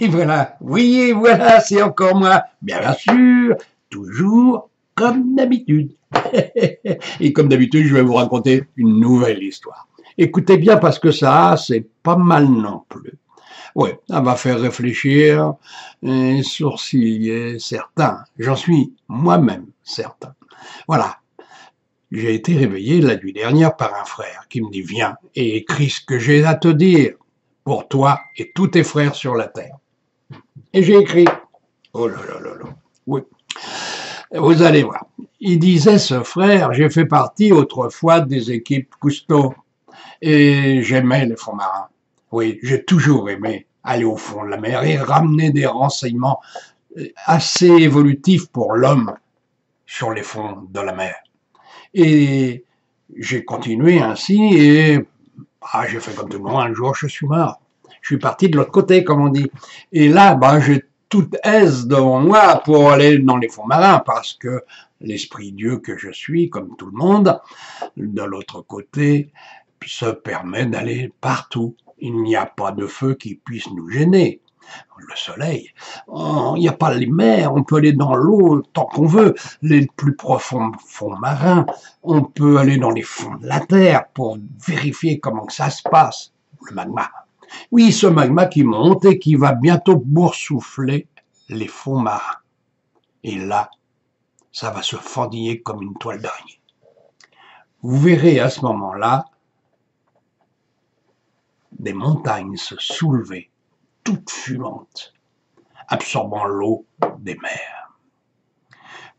Et voilà, oui, voilà, c'est encore moi. Bien sûr, toujours comme d'habitude. Et comme d'habitude, je vais vous raconter une nouvelle histoire. Écoutez bien parce que ça, c'est pas mal non plus. Oui, ça va faire réfléchir et sourciller certains. J'en suis moi-même certain. Voilà, j'ai été réveillé la nuit dernière par un frère qui me dit viens et écris ce que j'ai à te dire pour toi et tous tes frères sur la terre. Et j'ai écrit. Oh là là là là. Oui. Vous allez voir. Il disait ce frère, j'ai fait partie autrefois des équipes Cousteau et j'aimais les fonds marins. Oui, j'ai toujours aimé aller au fond de la mer et ramener des renseignements assez évolutifs pour l'homme sur les fonds de la mer. Et j'ai continué ainsi et j'ai fait comme tout le monde. Un jour, je suis mort. Je suis parti de l'autre côté, comme on dit. Et là, j'ai toute aise devant moi pour aller dans les fonds marins parce que l'esprit Dieu que je suis, comme tout le monde, de l'autre côté, se permet d'aller partout. Il n'y a pas de feu qui puisse nous gêner. Le soleil, il n'y a pas les mers, on peut aller dans l'eau tant qu'on veut, les plus profonds fonds marins, on peut aller dans les fonds de la terre pour vérifier comment que ça se passe, le magma. Oui, ce magma qui monte et qui va bientôt boursoufler les fonds marins. Et là, ça va se fendiller comme une toile d'araignée. Vous verrez à ce moment-là des montagnes se soulever, toutes fumantes, absorbant l'eau des mers.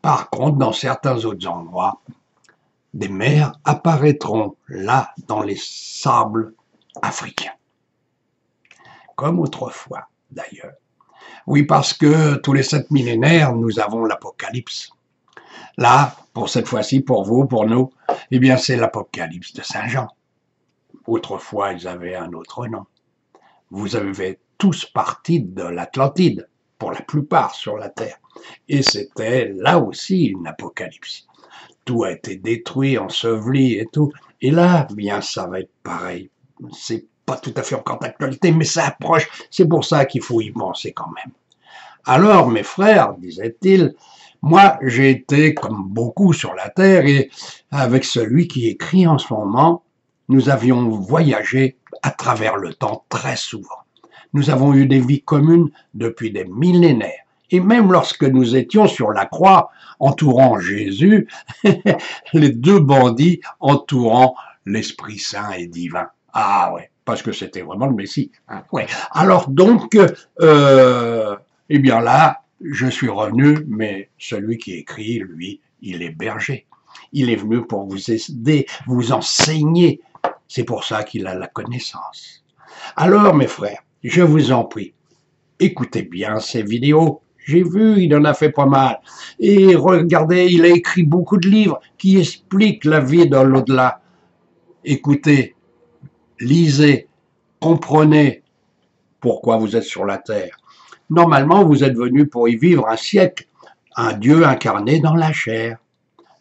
Par contre, dans certains autres endroits, des mers apparaîtront là dans les sables africains. Comme autrefois, d'ailleurs. Oui, parce que tous les 7 millénaires, nous avons l'Apocalypse. Là, pour cette fois-ci, pour vous, pour nous, eh bien, c'est l'Apocalypse de Saint Jean. Autrefois, ils avaient un autre nom. Vous avez tous parti de l'Atlantide, pour la plupart sur la Terre. Et c'était là aussi une apocalypse. Tout a été détruit, enseveli et tout. Et là, bien, ça va être pareil. C'est pas tout à fait encore d'actualité, mais ça approche. C'est pour ça qu'il faut y penser quand même. Alors, mes frères, disait-il, moi, j'ai été comme beaucoup sur la Terre et avec celui qui écrit en ce moment, nous avions voyagé à travers le temps très souvent. Nous avons eu des vies communes depuis des millénaires. Et même lorsque nous étions sur la croix, entourant Jésus, les deux bandits entourant l'Esprit Saint et divin. Ah ouais, parce que c'était vraiment le Messie. Hein, ouais. Alors donc, eh bien là, je suis revenu, mais celui qui écrit, lui, il est berger. Il est venu pour vous aider, vous enseigner. C'est pour ça qu'il a la connaissance. Alors, mes frères, je vous en prie, écoutez bien ces vidéos. J'ai vu, il en a fait pas mal. Et regardez, il a écrit beaucoup de livres qui expliquent la vie dans l'au-delà. Écoutez, lisez, comprenez pourquoi vous êtes sur la terre. Normalement, vous êtes venu pour y vivre un siècle, un Dieu incarné dans la chair.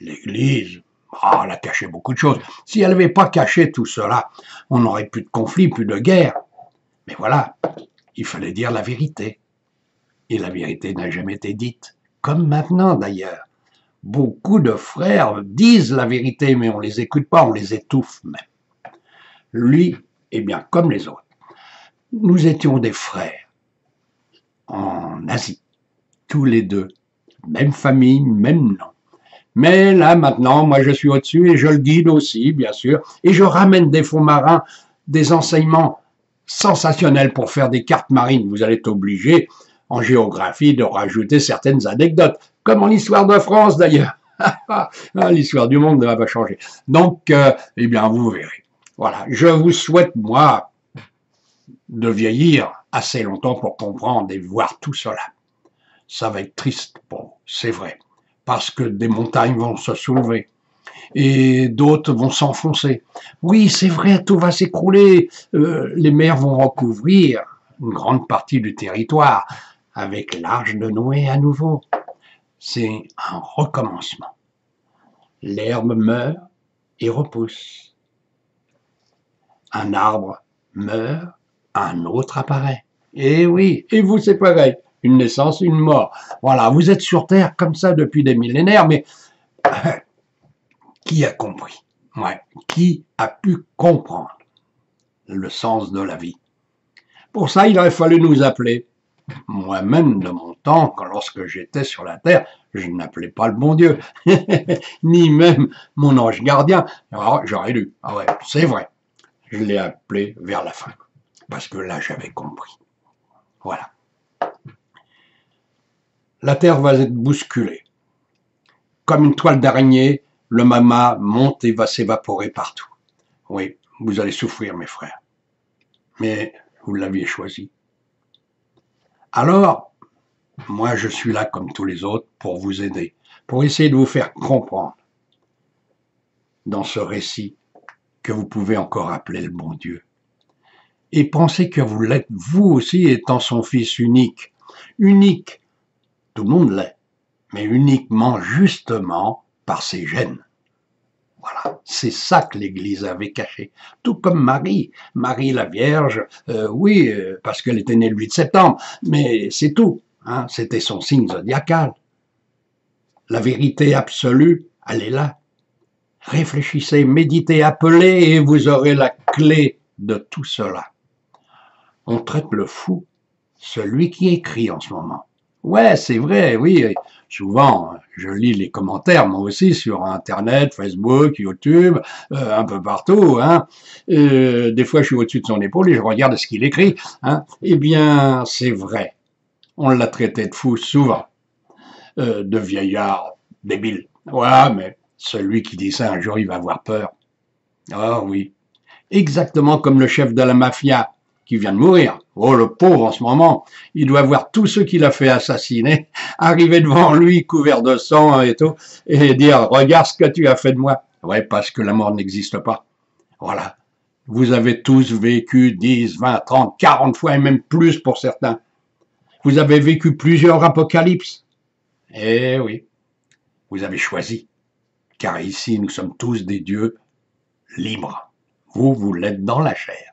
L'Église, elle a caché beaucoup de choses. Si elle n'avait pas caché tout cela, on n'aurait plus de conflits, plus de guerres. Mais voilà, il fallait dire la vérité. Et la vérité n'a jamais été dite. Comme maintenant d'ailleurs. Beaucoup de frères disent la vérité, mais on ne les écoute pas, on les étouffe même. Lui, eh bien, comme les autres, nous étions des frères en Asie, tous les deux, même famille, même nom. Mais là, maintenant, moi, je suis au-dessus et je le guide aussi, bien sûr, et je ramène des fonds marins, des enseignements sensationnels pour faire des cartes marines. Vous allez être obligé, en géographie, de rajouter certaines anecdotes, comme en histoire de France, d'ailleurs. L'histoire du monde va changer. Donc, eh bien, vous verrez. Voilà, je vous souhaite, moi, de vieillir assez longtemps pour comprendre et voir tout cela. Ça va être triste pour vous, c'est vrai, parce que des montagnes vont se soulever et d'autres vont s'enfoncer. Oui, c'est vrai, tout va s'écrouler, les mers vont recouvrir une grande partie du territoire avec l'arche de Noé à nouveau. C'est un recommencement. L'herbe meurt et repousse. Un arbre meurt, un autre apparaît. Et oui, et vous c'est pareil, une naissance, une mort. Voilà, vous êtes sur Terre comme ça depuis des millénaires, mais qui a compris? Ouais, qui a pu comprendre le sens de la vie? Pour ça, il aurait fallu nous appeler. Moi-même, de mon temps, lorsque j'étais sur la terre, je n'appelais pas le bon Dieu, ni même mon ange gardien. Alors, j'aurais dû. Ah ouais, c'est vrai. Je l'ai appelé vers la fin, parce que là, j'avais compris. Voilà. La terre va être bousculée. Comme une toile d'araignée, le magma monte et va s'évaporer partout. Oui, vous allez souffrir, mes frères. Mais vous l'aviez choisi. Alors, moi, je suis là comme tous les autres pour vous aider, pour essayer de vous faire comprendre dans ce récit que vous pouvez encore appeler le bon Dieu. Et pensez que vous l'êtes vous aussi étant son fils unique. Unique, tout le monde l'est, mais uniquement justement par ses gènes. Voilà, c'est ça que l'Église avait caché. Tout comme Marie. Marie la Vierge, oui, parce qu'elle était née le 8 septembre, mais c'est tout. Hein, c'était son signe zodiacal. La vérité absolue, elle est là. Réfléchissez, méditez, appelez et vous aurez la clé de tout cela. On traite le fou, celui qui écrit en ce moment. Ouais, c'est vrai, oui. Souvent, je lis les commentaires, moi aussi, sur Internet, Facebook, YouTube, un peu partout. Hein. Des fois, je suis au-dessus de son épaule et je regarde ce qu'il écrit. Hein. Eh bien, c'est vrai. On l'a traité de fou souvent, de vieillard débile. Ouais, mais celui qui dit ça un jour, il va avoir peur. Ah oui. Exactement comme le chef de la mafia qui vient de mourir. Oh, le pauvre en ce moment, il doit voir tous ceux qu'il a fait assassiner arriver devant lui couverts de sang et tout, et dire « Regarde ce que tu as fait de moi ». Ouais, parce que la mort n'existe pas. Voilà. Vous avez tous vécu 10, 20, 30, 40 fois et même plus pour certains. Vous avez vécu plusieurs apocalypses. Eh oui, vous avez choisi. Car ici, nous sommes tous des dieux libres. Vous, vous l'êtes dans la chair.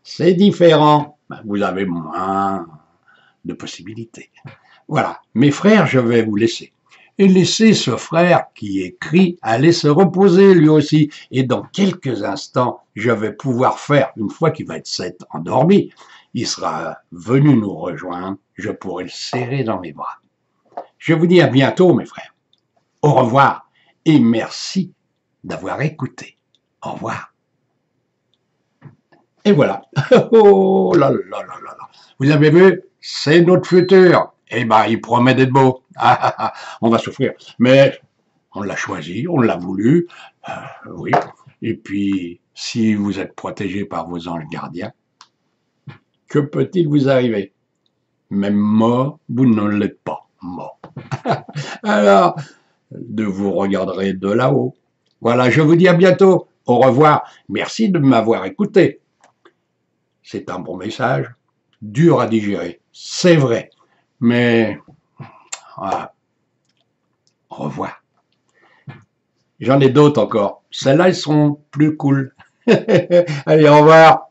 C'est différent. Vous avez moins de possibilités. Voilà. Mes frères, je vais vous laisser. Et laisser ce frère qui écrit aller se reposer lui aussi. Et dans quelques instants, je vais pouvoir faire, une fois qu'il va être endormi, il sera venu nous rejoindre, je pourrai le serrer dans mes bras. Je vous dis à bientôt, mes frères. Au revoir et merci d'avoir écouté. Au revoir. Et voilà. Oh là là là là là. Vous avez vu, c'est notre futur. Eh ben, il promet d'être beau. On va souffrir. Mais on l'a choisi, on l'a voulu. Oui. Et puis, si vous êtes protégé par vos anges gardiens, que peut-il vous arriver? Même mort, vous ne l'êtes pas mort. Alors, vous regarderez de là-haut. Voilà, je vous dis à bientôt. Au revoir. Merci de m'avoir écouté. C'est un bon message, dur à digérer, c'est vrai, mais voilà. Au revoir. J'en ai d'autres encore. Celles-là, elles seront plus cool. Allez, au revoir.